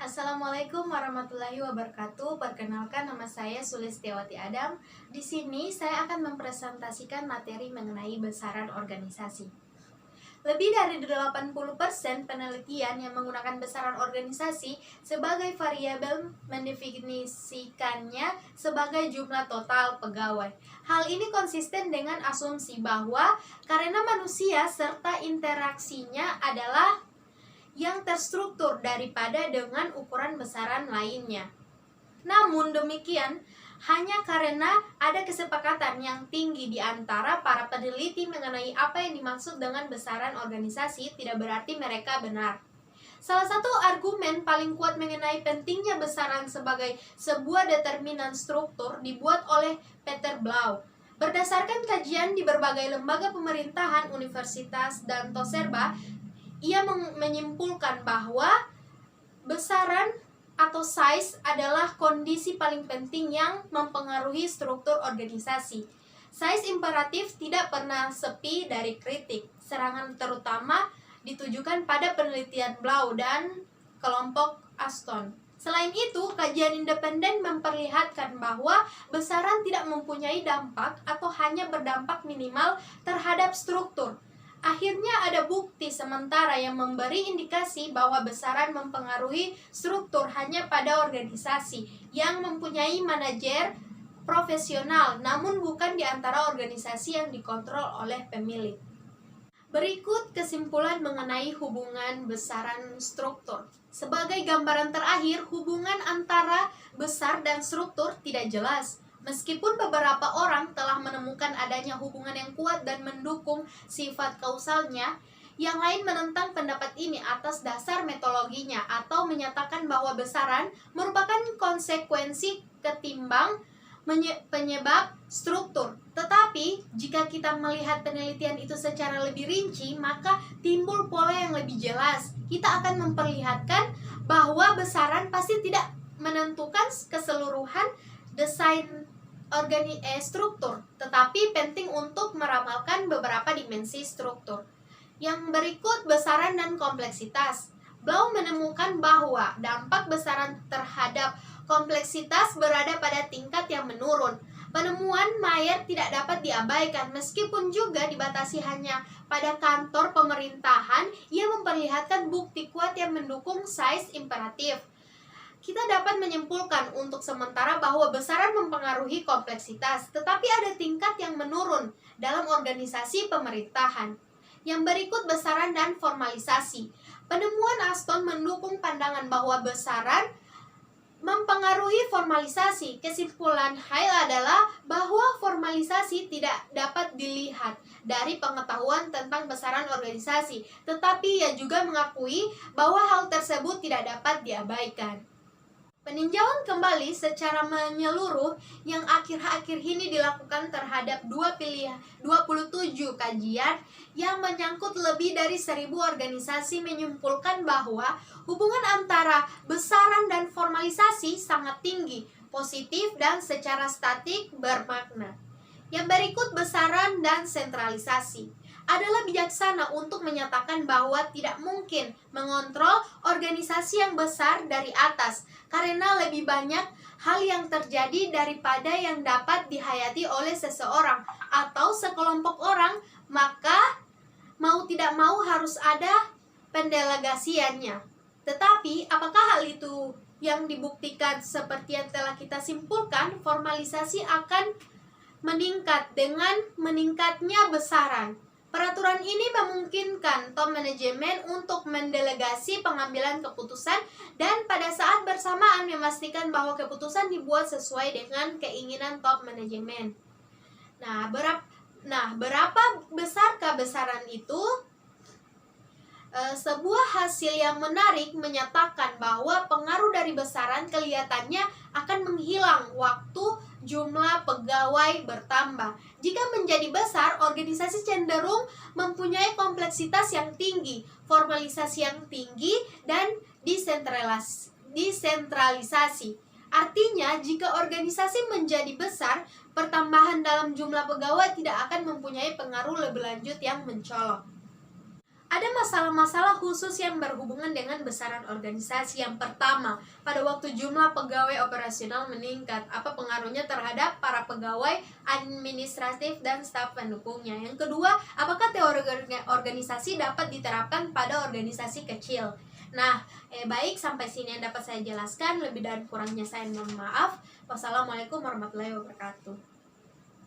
Assalamualaikum warahmatullahi wabarakatuh. Perkenalkan, nama saya Sulistiawati Adam. Di sini saya akan mempresentasikan materi mengenai besaran organisasi. Lebih dari 80% penelitian yang menggunakan besaran organisasi sebagai variabel mendefinisikannya sebagai jumlah total pegawai. Hal ini konsisten dengan asumsi bahwa karena manusia serta interaksinya adalah yang terstruktur daripada dengan ukuran besaran lainnya. Namun demikian, hanya karena ada kesepakatan yang tinggi di antara para peneliti mengenai apa yang dimaksud dengan besaran organisasi, tidak berarti mereka benar. Salah satu argumen paling kuat mengenai pentingnya besaran sebagai sebuah determinan struktur dibuat oleh Peter Blau. Berdasarkan kajian di berbagai lembaga pemerintahan, universitas, dan toserba, ia menyimpulkan bahwa besaran atau size adalah kondisi paling penting yang mempengaruhi struktur organisasi. Size imperatif tidak pernah sepi dari kritik. Serangan terutama ditujukan pada penelitian Blau dan kelompok Aston. Selain itu, kajian independen memperlihatkan bahwa besaran tidak mempunyai dampak atau hanya berdampak minimal terhadap struktur. Akhirnya ada bukti sementara yang memberi indikasi bahwa besaran mempengaruhi struktur hanya pada organisasi yang mempunyai manajer profesional, namun bukan di antara organisasi yang dikontrol oleh pemilik. Berikut kesimpulan mengenai hubungan besaran struktur. Sebagai gambaran terakhir, hubungan antara besar dan struktur tidak jelas. Meskipun beberapa orang telah menemukan adanya hubungan yang kuat dan mendukung sifat kausalnya, yang lain menentang pendapat ini atas dasar metodologinya atau menyatakan bahwa besaran merupakan konsekuensi ketimbang penyebab struktur. Tetapi, jika kita melihat penelitian itu secara lebih rinci, maka timbul pola yang lebih jelas. Kita akan memperlihatkan bahwa besaran pasti tidak menentukan keseluruhan desain struktur, tetapi penting untuk meramalkan beberapa dimensi struktur. Yang berikut, besaran dan kompleksitas. Blau menemukan bahwa dampak besaran terhadap kompleksitas berada pada tingkat yang menurun. Penemuan Mayer tidak dapat diabaikan, meskipun juga dibatasi hanya pada kantor pemerintahan. Ia memperlihatkan bukti kuat yang mendukung size imperatif. Kita dapat menyimpulkan untuk sementara bahwa besaran mempengaruhi kompleksitas, tetapi ada tingkat yang menurun dalam organisasi pemerintahan. Yang berikut, besaran dan formalisasi. Penemuan Aston mendukung pandangan bahwa besaran mempengaruhi formalisasi. Kesimpulan Hale adalah bahwa formalisasi tidak dapat dilihat dari pengetahuan tentang besaran organisasi, tetapi ia juga mengakui bahwa hal tersebut tidak dapat diabaikan. Peninjauan kembali secara menyeluruh yang akhir-akhir ini dilakukan terhadap 27 kajian yang menyangkut lebih dari 1.000 organisasi menyimpulkan bahwa hubungan antara besaran dan formalisasi sangat tinggi, positif, dan secara statik bermakna. Yang berikut, besaran dan sentralisasi. Adalah bijaksana untuk menyatakan bahwa tidak mungkin mengontrol organisasi yang besar dari atas, karena lebih banyak hal yang terjadi daripada yang dapat dihayati oleh seseorang atau sekelompok orang, maka mau tidak mau harus ada pendelegasiannya. Tetapi, apakah hal itu yang dibuktikan seperti yang telah kita simpulkan? Formalisasi akan meningkat dengan meningkatnya besaran. Peraturan ini memungkinkan top manajemen untuk mendelegasi pengambilan keputusan dan pada saat bersamaan memastikan bahwa keputusan dibuat sesuai dengan keinginan top manajemen. Berapa besarkah besaran itu? Sebuah hasil yang menarik menyatakan bahwa pengaruh dari besaran kelihatannya akan menghilang waktu jumlah pegawai bertambah. Jika menjadi besar, organisasi cenderung mempunyai kompleksitas yang tinggi, formalisasi yang tinggi, dan desentralisasi. Artinya, jika organisasi menjadi besar, pertambahan dalam jumlah pegawai tidak akan mempunyai pengaruh lebih lanjut yang mencolok. Ada masalah-masalah khusus yang berhubungan dengan besaran organisasi. Yang pertama, pada waktu jumlah pegawai operasional meningkat, apa pengaruhnya terhadap para pegawai administratif dan staf pendukungnya? Yang kedua, apakah teori organisasi dapat diterapkan pada organisasi kecil? Nah, baik, sampai sini yang dapat saya jelaskan. Lebih dan kurangnya saya mohon maaf. Wassalamualaikum warahmatullahi wabarakatuh.